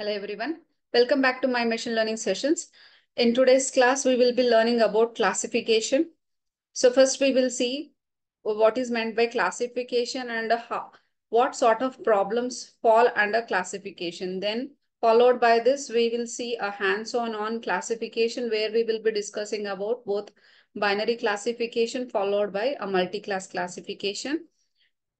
Hello everyone. Welcome back to my machine learning sessions. In today's class, we will be learning about classification. So first we will see what is meant by classification and what sort of problems fall under classification. Then followed by this, we will see a hands-on classification where we will be discussing about both binary classification followed by a multi-class classification.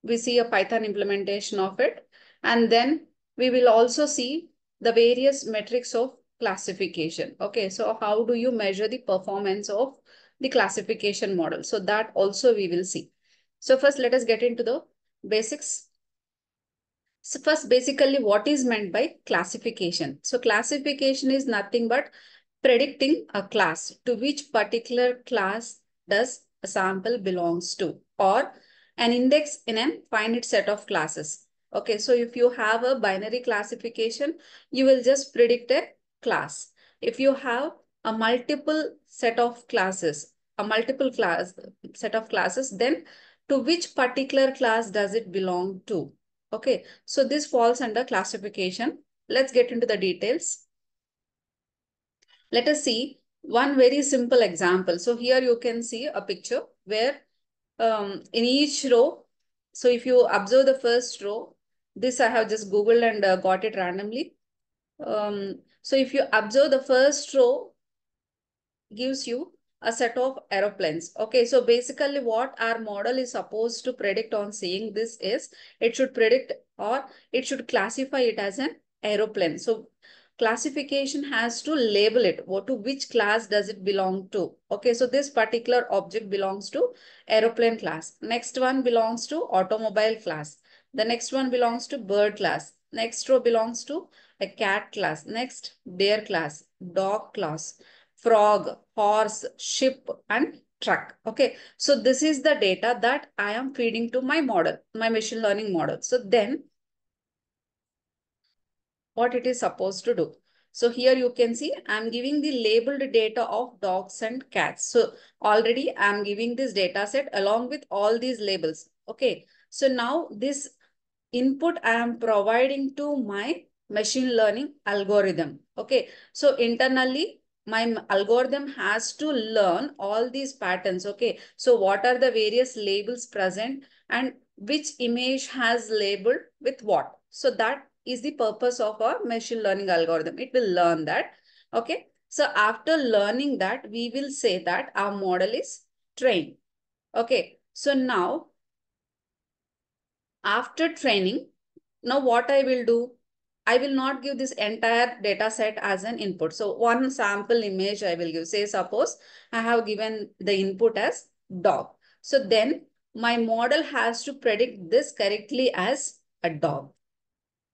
We see a Python implementation of it. And then we will also see the various metrics of classification. Okay, so how do you measure the performance of the classification model? So that also we will see. So first, let us get into the basics. So first, basically, what is meant by classification? So classification is nothing but predicting a class to which particular class does a sample belongs to, or an index in a finite set of classes. Okay, so if you have a binary classification, you will just predict a class. If you have a multiple set of classes, a multiple class set of classes, then to which particular class does it belong to? Okay, so this falls under classification. Let's get into the details. Let us see one very simple example. So here you can see a picture where in each row, so if you observe the first row, this I have just Googled and got it randomly. So if you observe the first row, gives you a set of aeroplanes. Okay, so basically what our model is supposed to predict on seeing this is, it should predict or it should classify it as an aeroplane. So classification has to label it. What to which class does it belong to? Okay, so this particular object belongs to aeroplane class. Next one belongs to automobile class. The next one belongs to bird class. Next row belongs to a cat class. Next, deer class, dog class, frog, horse, ship, and truck. Okay, so this is the data that I am feeding to my model, my machine learning model. So then what it is supposed to do. So here you can see I'm giving the labeled data of dogs and cats. So already I'm giving this data set along with all these labels. Okay, so now this input I am providing to my machine learning algorithm. Okay, so internally my algorithm has to learn all these patterns. Okay, so what are the various labels present and which image has labeled with what? So that is the purpose of our machine learning algorithm. It will learn that. Okay, so after learning that, we will say that our model is trained. Okay, so now after training, now what I will do, I will not give this entire data set as an input. So one sample image I will give. Say suppose I have given the input as dog. So then my model has to predict this correctly as a dog.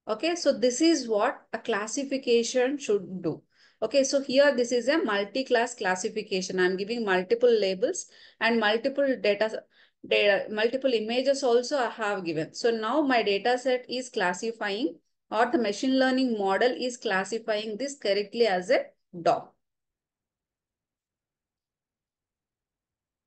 Okay, so this is what a classification should do. Okay, so here this is a multi-class classification. I'm giving multiple labels and multiple multiple images also I have given. So now my data set is classifying, or the machine learning model is classifying this correctly as a dog.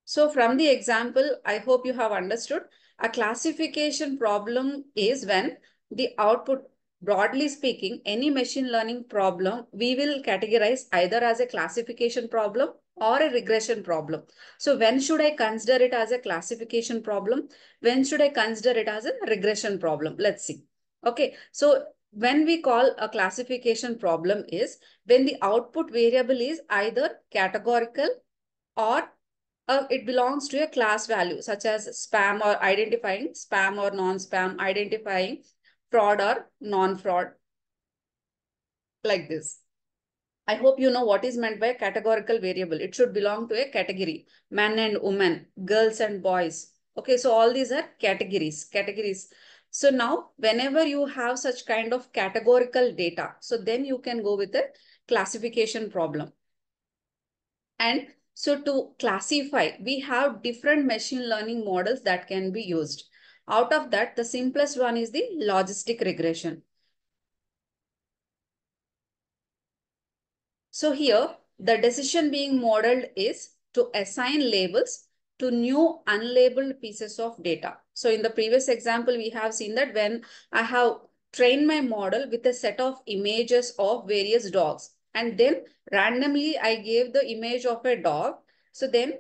So from the example, I hope you have understood. A classification problem is when the output, broadly speaking, any machine learning problem, we will categorize either as a classification problem or a regression problem. So when should I consider it as a classification problem? When should I consider it as a regression problem? Let's see. Okay, so when we call a classification problem is when the output variable is either categorical or it belongs to a class value such as spam, or identifying spam or non-spam, identifying fraud or non-fraud, like this. I hope you know what is meant by a categorical variable. It should belong to a category, men and women, girls and boys. Okay, so all these are categories. So now whenever you have such kind of categorical data, so then you can go with a classification problem. And so to classify, we have different machine learning models that can be used. Out of that, the simplest one is the logistic regression. So here, the decision being modeled is to assign labels to new unlabeled pieces of data. So in the previous example, we have seen that when I have train my model with a set of images of various dogs. And then randomly I gave the image of a dog. So then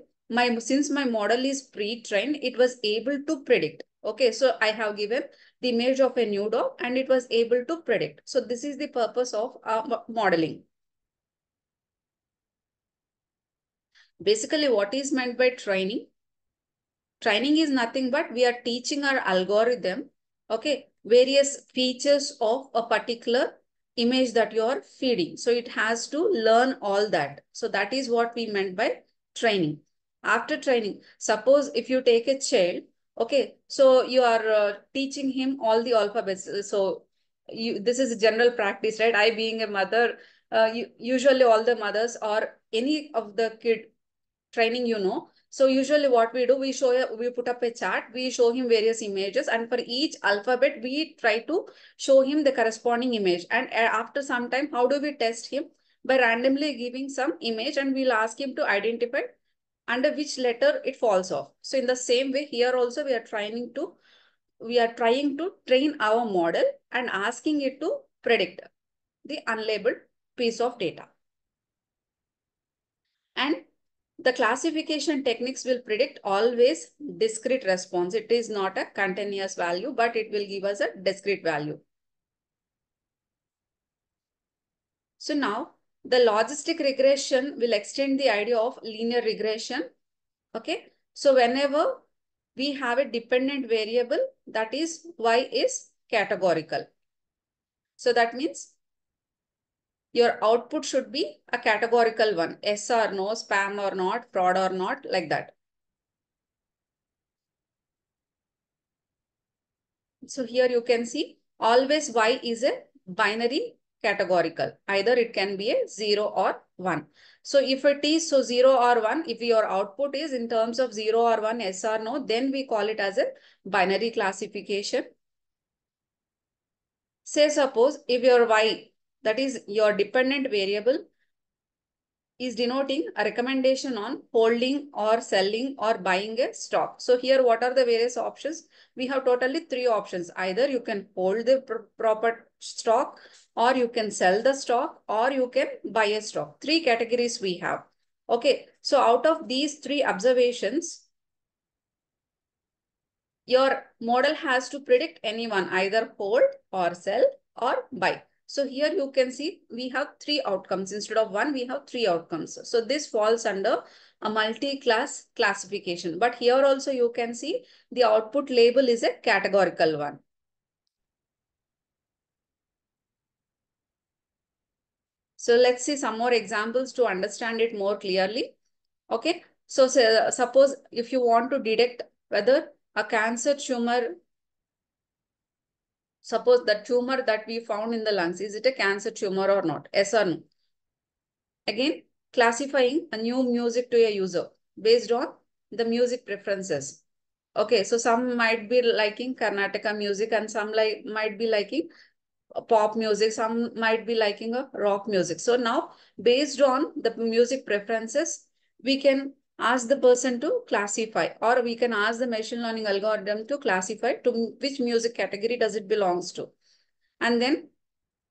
since my model is pre-trained, it was able to predict. Okay, so I have given the image of a new dog and it was able to predict. So this is the purpose of modeling. Basically, what is meant by training? Training is nothing but we are teaching our algorithm, okay, various features of a particular image that you are feeding. So it has to learn all that. So that is what we meant by training. After training, suppose if you take a child, okay, so you are teaching him all the alphabets. So this is a general practice, right? I being a mother, usually all the mothers or any of the kid training, so usually what we do, we put up a chart, we show him various images, and for each alphabet we try to show him the corresponding image. And after some time, how do we test him? By randomly giving some image, and we'll ask him to identify under which letter it falls off. So in the same way here also we are trying to train our model and asking it to predict the unlabeled piece of data. And the classification techniques will predict always discrete response. It is not a continuous value, but it will give us a discrete value. So now the logistic regression will extend the idea of linear regression. Okay. So whenever we have a dependent variable, that is y is categorical. So that means your output should be a categorical one, yes or no, spam or not, fraud or not, like that. So here you can see always y is a binary categorical. Either it can be a 0 or 1. So if it is 0 or 1, if your output is in terms of 0 or 1, yes or no, then we call it as a binary classification. Say suppose if your y, that is your dependent variable, is denoting a recommendation on holding or selling or buying a stock. So here what are the various options? We have totally three options. Either you can hold the proper stock, or you can sell the stock, or you can buy a stock. Three categories we have. Okay, so out of these three observations, your model has to predict anyone, either hold or sell or buy. So here you can see we have three outcomes. Instead of one, we have three outcomes. So this falls under a multi-class classification. But here also you can see the output label is a categorical one. So let's see some more examples to understand it more clearly. Okay. So suppose if you want to detect whether a cancer tumor, suppose the tumor that we found in the lungs, is it a cancer tumor or not? Yes or no? Again, classifying a new music to a user based on the music preferences. Okay, so some might be liking Karnataka music and some might be liking pop music, some might be liking a rock music. So now based on the music preferences, we can ask the person to classify, or we can ask the machine learning algorithm to classify to which music category does it belongs to. And then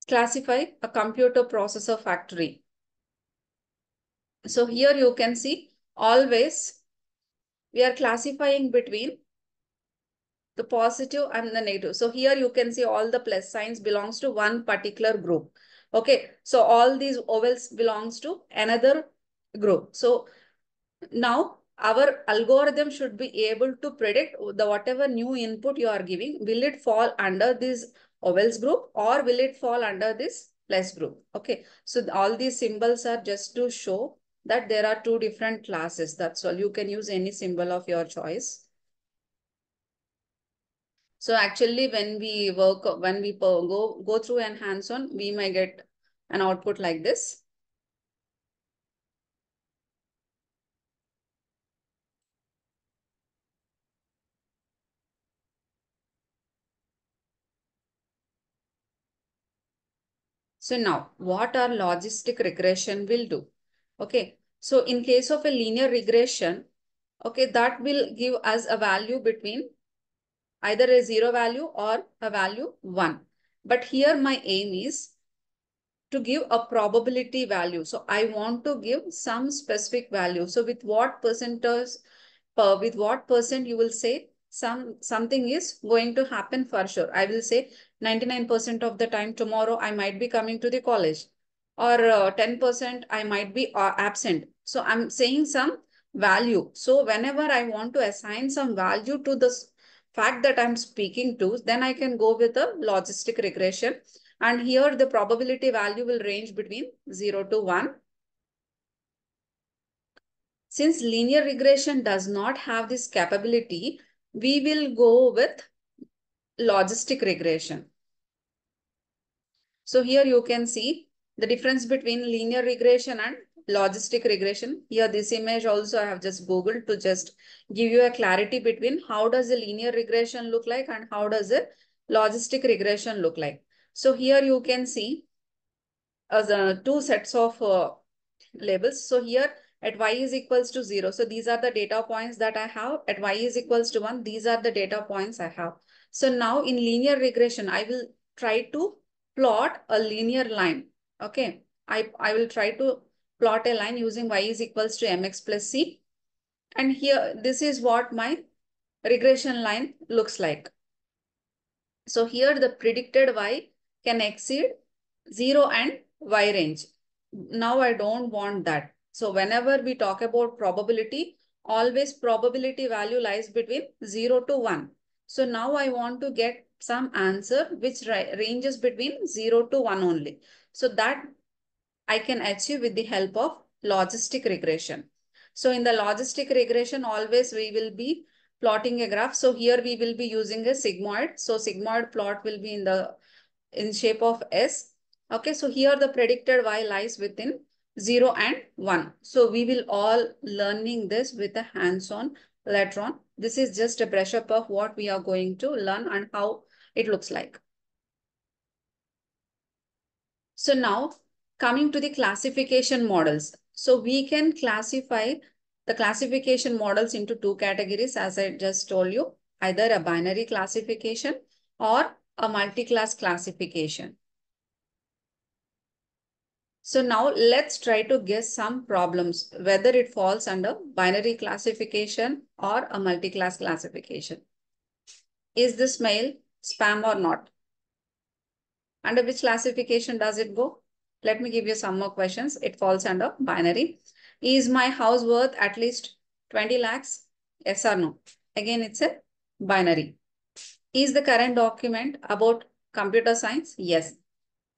classify a computer processor factory. So here you can see always we are classifying between the positive and the negative. So here you can see all the plus signs belongs to one particular group. Okay, so all these ovals belongs to another group. So now our algorithm should be able to predict the whatever new input you are giving, will it fall under this ovals group or will it fall under this plus group? Okay, so all these symbols are just to show that there are two different classes. That's all. You can use any symbol of your choice. So actually when we work, when we go through and hands-on, we may get an output like this. So now what our logistic regression will do? Okay, so in case of a linear regression, okay, that will give us a value between either a 0 value or a value 1. But here my aim is to give a probability value. So I want to give some specific value. So with what percentage, with what percent you will say something is going to happen for sure. I will say 99% of the time tomorrow I might be coming to the college, or 10% I might be absent. So I'm saying some value. So whenever I want to assign some value to the fact that I'm speaking to, then I can go with a logistic regression. And here the probability value will range between 0 to 1. Since linear regression does not have this capability, we will go with logistic regression. So here you can see the difference between linear regression and logistic regression. Here this image also I have just Googled to just give you a clarity between how does a linear regression look like and how does a logistic regression look like. So here you can see the two sets of labels. So here at y is equals to 0. So these are the data points that I have. At y is equals to 1, these are the data points I have. So now in linear regression, I will try to plot a linear line. Okay. I will try to plot a line using y is equals to mx plus c. And here, this is what my regression line looks like. So here the predicted y can exceed 0 and y range. Now I don't want that. So whenever we talk about probability, always probability value lies between 0 to 1. So now I want to get some answer which ranges between 0 to 1 only. So that I can achieve with the help of logistic regression. So in the logistic regression, always we will be plotting a graph. So here we will be using a sigmoid. So sigmoid plot will be in shape of S. Okay, so here the predicted y lies within 0 and 1. So we will all learning this with a hands-on later on. This is just a brush up of what we are going to learn and how it looks like. So now coming to the classification models. So we can classify the classification models into two categories, as I just told you, either a binary classification or a multi-class classification. So now let's try to guess some problems, whether it falls under binary classification or a multi-class classification. Is this mail spam or not? Under which classification does it go? Let me give you some more questions. It falls under binary. Is my house worth at least 20 lakhs? Yes or no? Again, it's a binary. Is the current document about computer science? Yes.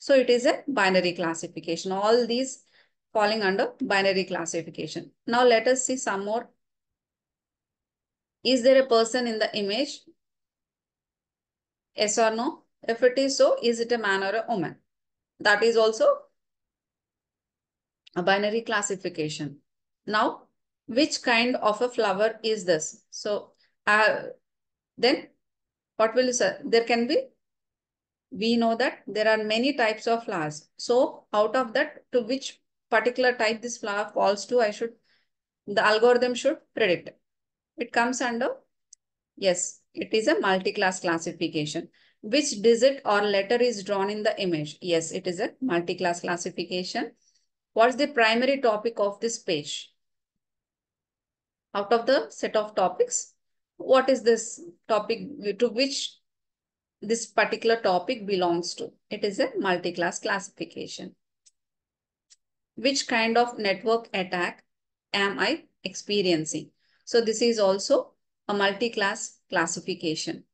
So it is a binary classification. All these falling under binary classification. Now let us see some more. Is there a person in the image? Yes or no? If it is so, is it a man or a woman? That is also a binary classification. Now, which kind of a flower is this? So, then what will you say? There can be, we know that there are many types of flowers. So, out of that, to which particular type this flower falls to, the algorithm should predict. It comes under, yes, it is a multi-class classification. Which digit or letter is drawn in the image? Yes, it is a multi-class classification. What's the primary topic of this page? Out of the set of topics, what is this topic to which this particular topic belongs to? It is a multi-class classification. Which kind of network attack am I experiencing? So this is also a multi-class classification.